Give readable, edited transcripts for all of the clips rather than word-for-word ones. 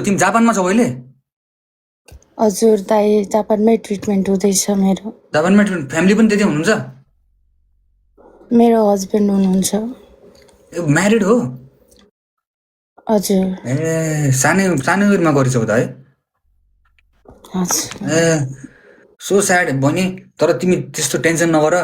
तिमी जापानमा छौ अहिले? हजुर दाइ जापानमै ट्रिटमेन्ट हुँदैछ मेरो। जापानमा फ्यामिली पनि त्यतै हुनुहुन्छ? मेरो हस्बेन्ड हुनुहुन्छ। म्यारिड हो? हजुर सानै उमेरमा गरिसौ त है? हजुर सो स्याड बहिनी। तर तिमी त्यस्तो टेन्सन नगर,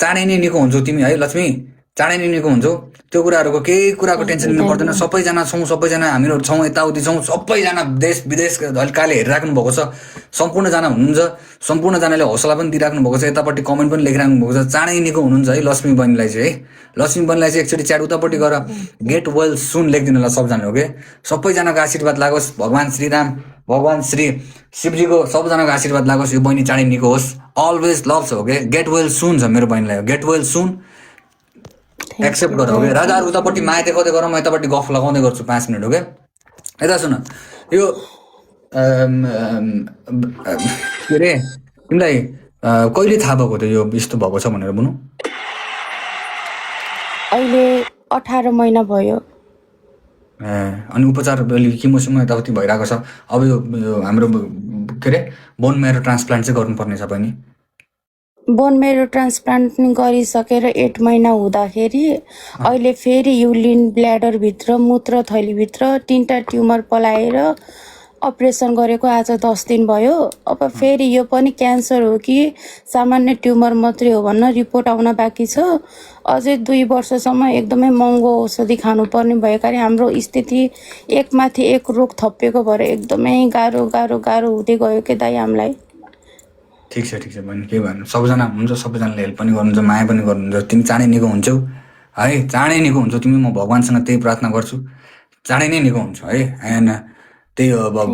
चाँडै नै निको हुन्छौ तिमी है लक्ष्मी, चाँडै नै निको हुन्छौ। त्यो कुराहरूको केही कुराको टेन्सन लिनु पर्दैन। सबैजना छौँ, सबैजना हामीहरू छौँ, यताउति छौँ, सबैजना देश विदेश काले हेरिराख्नु भएको छ। सम्पूर्णजना हुनुहुन्छ, सम्पूर्णजनाले हौसला पनि दिइराख्नु भएको छ, यतापट्टि कमेन्ट पनि लेखिराख्नु भएको छ। चाँडै निको हुनुहुन्छ है लक्ष्मी बहिनीलाई चाहिँ है। लक्ष्मी बहिनीलाई चाहिँ एकचोटि च्याट उतापट्टि गएर गेट वेल सुन लेखिदिनु होला सबजना, ओके? सबैजनाको आशीर्वाद लागोस्, भगवान् श्रीराम, भगवान् श्री शिवजीको सबजनाको आशीर्वाद लागोस्, यो बहिनी चाँडै निको होस्। अलवेज लभ छ, ओके? गेट वेल सुन छ मेरो बहिनीलाई, गेट वेल सुन एक्सेप्ट गर, ओके? राजाहरू उतापट्टि माया देखाउँदै गर, म यतापट्टि गफ लगाउँदै गर्छु 5 मिनट, ओके? यता सुन, यो के अरे तिमीलाई कहिले थाहा भएको थियो यो यस्तो भएको छ भनेर बुनु? अहिले 18 महिना भयो। अनि उपचार किमोसिमो यताउति भइरहेको छ। अब यो हाम्रो के अरे बोन मेरो ट्रान्सप्लान्ट चाहिँ गर्नुपर्ने छ बहिनी। बोन मेरो ट्रान्सप्लान्ट गरिसकेर 8 महिना हुँदाखेरि अहिले फेरि युरिन ब्ल्याडरभित्र मूत्र थैलीभित्र 3टा ट्युमर पलाएर अपरेसन गरेको आज 10 दिन भयो। अब फेरि यो पनि क्यान्सर हो कि सामान्य ट्युमर मात्रै हो भन्न रिपोर्ट आउन बाँकी छ। अझै 2 वर्षसम्म एकदमै महँगो औषधि खानुपर्ने भएकाले हाम्रो स्थिति एकमाथि एक रोग थपिएको भएर एकदमै गाह्रो गाह्रो गाह्रो हुँदै गयो कि दाइ हामीलाई। ठिक छ बहिनी, के भन्नु, सबजना हुनुहुन्छ, सबैजनाले हेल्प पनि गर्नुहुन्छ, माया पनि गर्नुहुन्छ। तिमी चाँडै निको हुन्छौ है, चाँडै निको हुन्छौ तिमी। म भगवान्सँग त्यही प्रार्थना गर्छु, चाँडै नै निको हुन्छ है। एन्ड त्यही हो, अब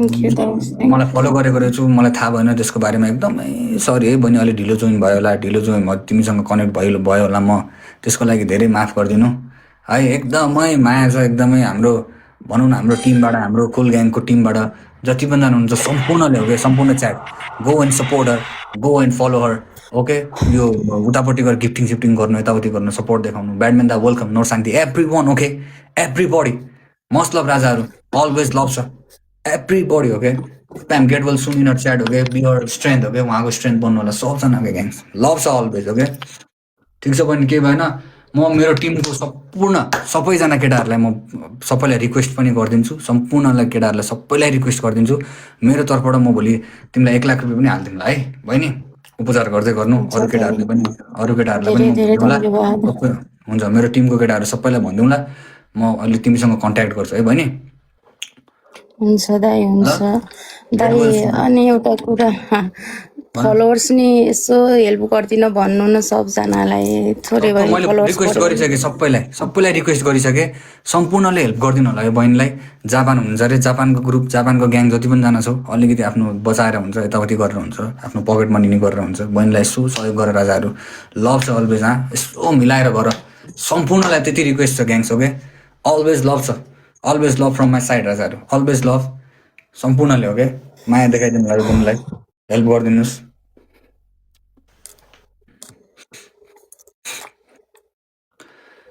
मलाई फलो गरेको रहेछु, मलाई थाहा भएन त्यसको बारेमा, एकदमै सरी है बहिनी। अलिक ढिलो जोइन भयो होला, ढिलो जोइन तिमीसँग कनेक्ट भयो होला, म त्यसको लागि धेरै माफ गरिदिनु है। एकदमै माया छ, एकदमै हाम्रो भनौँ न हाम्रो टिमबाट, हाम्रो कुल ग्याङको टिमबाट जति पनि जना हुनुहुन्छ सम्पूर्णले, ओके? सम्पूर्ण chat go and support her, go and follow her, okay? यो उतापट्टि गएर गिफ्टिङ सिफ्टिङ गर्नु, यताउति गर्नु, सपोर्ट देखाउनु। Badman the welcome, note Shanti, everyone, okay? Everybody must love राजाहरू, अलवेज लभ छ everybody, okay? Spam get well soon in chat, okay? Be your strength, okay? उहाँको स्ट्रेन्थ बन्नु होला सबजनाको ग्याङ्स, लभ छ always, okay? ठिक छ बहिनी, केही भएन। म मेरो टिमको सबैजना केटाहरूलाई म सबैलाई रिक्वेस्ट पनि गरिदिन्छु, सम्पूर्णलाई केटाहरूलाई सबैलाई रिक्वेस्ट गरिदिन्छु मेरो तर्फबाट। म भोलि तिमीलाई 1 लाख रुपियाँ पनि हालिदिउँला है बहिनी, उपचार गर्दै गर्नु। अरू केटाहरूलाई पनि भनिदिउँला, हुन्छ? मेरो टिमको केटाहरू सबैलाई भनिदिउँला, म अलि तिमीसँग कन्ट्याक्ट गर्छु है बहिनी। हुन्छ दाइ, हुन्छ दाइ। अनि एउटा कुरा, फलोवर्स नि यसो हेल्प गरिदिनु भन्नु न सबजनालाई, थोरै भए रिक्वेस्ट गरिसकेँ, सबैलाई रिक्वेस्ट गरिसकेँ। सम्पूर्णले हेल्प गरिदिनु होला यो बहिनीलाई। जापान हुनुहुन्छ अरे, जापानको ग्रुप, जापानको ग्याङ जति पनि जना छौ, अलिकति आफ्नो बचाएर हुन्छ, यताउति गरेर हुन्छ, आफ्नो पकेट मनी नि गरेर हुन्छ। बहिनीलाई यसो सहयोग गरेर राजाहरू, लभ छ अलवेज, यसो मिलाएर गर। सम्पूर्णलाई त्यति रिक्वेस्ट छ ग्याङ्स, ओके? अलवेज लभ छ, always love from my side राजाहरू, अलवेज लभ सम्पूर्णले, ओके? माया देखाइदिनु होला बहिनीलाई, हेल्प गरिदिनुहोस्।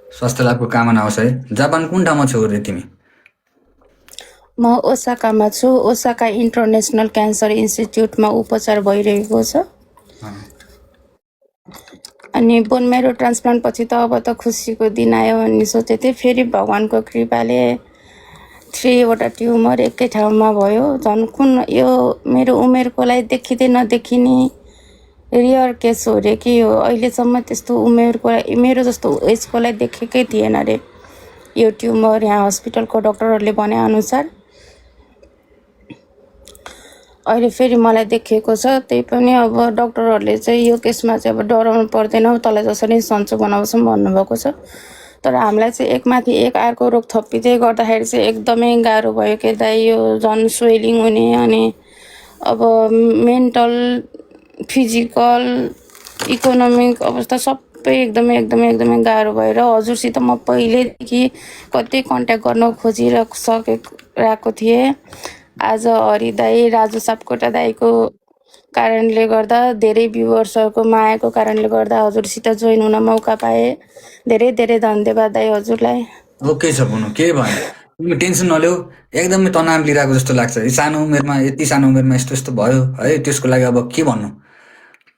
स्वास्थ्य लाभको कामना होस् है। जापान कुन ठाउँमा छौ रे तिमी? म ओसाकामा छु। ओसाका इन्टरनेसनल क्यान्सर इन्स्टिट्युटमा उपचार भइरहेको छ। अनि बोन मेरो ट्रान्सप्लान्ट पछि त अब त खुसीको दिन आयो भन्ने सोचेको थिएँ। फेरि भगवान्को कृपाले 3वटा ट्युमर एकै ठाउँमा भयो। झन् कुन यो मेरो उमेरकोलाई देखिँदै नदेखिने रियर केस हो रे कि यो अहिलेसम्म त्यस्तो उमेरको मेरो जस्तो एजकोलाई देखेकै थिएन रे यो ट्युमर। यहाँ हस्पिटलको डक्टरहरूले भनेअनुसार अहिले फेरि मलाई देखिएको छ। त्यही पनि अब डक्टरहरूले चाहिँ यो केसमा चाहिँ अब डराउनु पर्दैन, तँलाई जसरी सन्चो बनाउँछौँ भन्नुभएको छ। तर हामीलाई चाहिँ एकमाथि एक अर्को रोग थपिँदै गर्दाखेरि चाहिँ एकदमै गाह्रो भयो कि दाइ। यो झन् स्वेलिङ हुने, अनि अब मेन्टल, फिजिकल, इकोनोमिक अवस्था सबै एकदमै एकदमै एकदमै गाह्रो भएर हजुरसित म पहिल्यैदेखि कतै कन्ट्याक्ट गर्न खोजिरहेको थिएँ। आज हरि दाई, राजु सापकोटा दाईको कारणले गर्दा, धेरै भ्युवर्सहरूको मायाको कारणले गर्दा हजुरसित जोइन हुन मौका पाएँ। धेरै धेरै धन्यवाद दाई हजुरलाई। ओके छ भन्नु, केही भएन। तिमी टेन्सन नल्याऊ, एकदमै तनाव लिइरहेको जस्तो लाग्छ। सानो उमेरमा यति सानो उमेरमा यस्तो यस्तो भयो है, त्यसको लागि अब के भन्नु।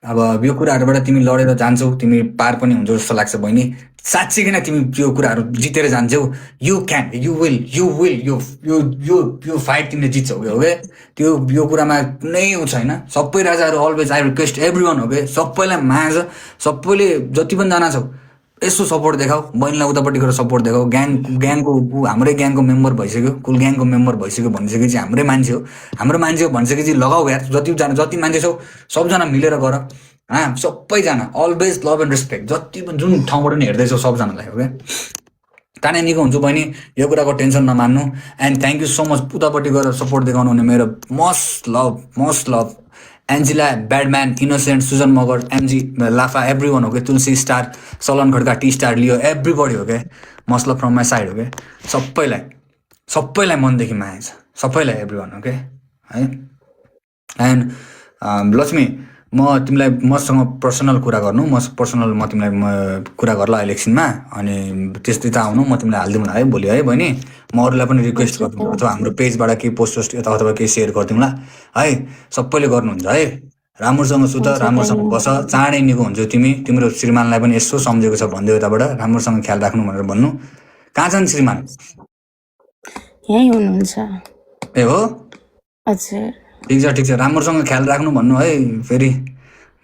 अब यो कुराहरूबाट तिमी लडेर जान्छौ, तिमी पार पनि हुन्छौ जस्तो लाग्छ बहिनी। साँच्चीकै तिमी यो कुराहरू जितेर जान्छौ। यु क्यान, यु विल, यो यो यो यो फाइट तिमीले जित्छौ हो क्या। त्यो यो कुरामा कुनै ऊ छैन। सबै राजाहरू always I request every one हो क्या, सबैलाई माझ, सबैले जति पनि जाना छौ यसो सपोर्ट देखाऊ, बहिनीलाई उतापट्टि गएर सपोर्ट देखाऊ। ग्याङको हाम्रै ग्याङको मेम्बर भइसक्यो, कुल ग्याङको मेम्बर भइसक्यो भनिसकेपछि हाम्रै मान्छे हो, हाम्रो मान्छे हो भनिसकेपछि लगाऊ यार। जति मान्छे छौ सबजना मिलेर गर। सबैजना अलवेज लभ एन्ड रेस्पेक्ट, जति पनि जुन ठाउँबाट नि हेर्दैछौ सबजनालाई हो क्या। ताने निको हुन्छु बहिनी, यो कुराको टेन्सन नमान्नु। And thank you so much उतापट्टि गएर सपोर्ट देखाउनु हुने मेरो must love Angela, Badman, Innocent, Sujan Magar, MG लाफा, एभ्री वान हो क्या। Tulsi Star, Salan Khadka, T Star, Leo, everybody हो क्या। Must love from my side हो क्या। सबैलाई मनदेखि माया छ, सबैलाई एभ्री वान हो क्या है। एन्ड लक्ष्मी, म तिमीलाई मसँग पर्सनल कुरा गर्नु, म तिमीलाई कुरा गर्ला अहिले एकछिनमा। अनि त्यस्तै आउनु, म तिमीलाई हालिदिउँला है भोलि है बहिनी। म अरूलाई पनि रिक्वेस्ट गरिदिउँला, अथवा हाम्रो पेजबाट केही पोस्ट अथवा केही सेयर गरिदिउँला है। सबैले गर्नुहुन्छ है। राम्रोसँग सुत, राम्रोसँग बस, चाँडै निको हुन्छौ तिमी। तिम्रो श्रीमानलाई पनि यसो सम्झेको छ भनिदियो यताबाट, राम्रोसँग ख्याल राख्नु भनेर भन्नु। कहाँ छन् श्रीमान? यहीँ हुनुहुन्छ। ए हो, हजुर। ठिक छ, राम्रोसँग ख्याल राख्नु भन्नु है। फेरि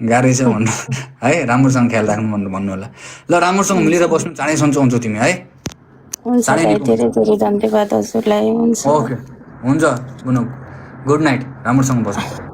गाह्रै छ भन्नु है, राम्रोसँग ख्याल राख्नु भन्नु होला। ल राम्रोसँग मिलेर बस्नु, चाँडै सन्चो हुन्छौ तिमी है। हुन्छ दाइ, धेरै धेरै धन्यवाद हजुरलाई। हुन्छ ओके, हुन्छ गुड नाइट, राम्रोसँग बस्नु।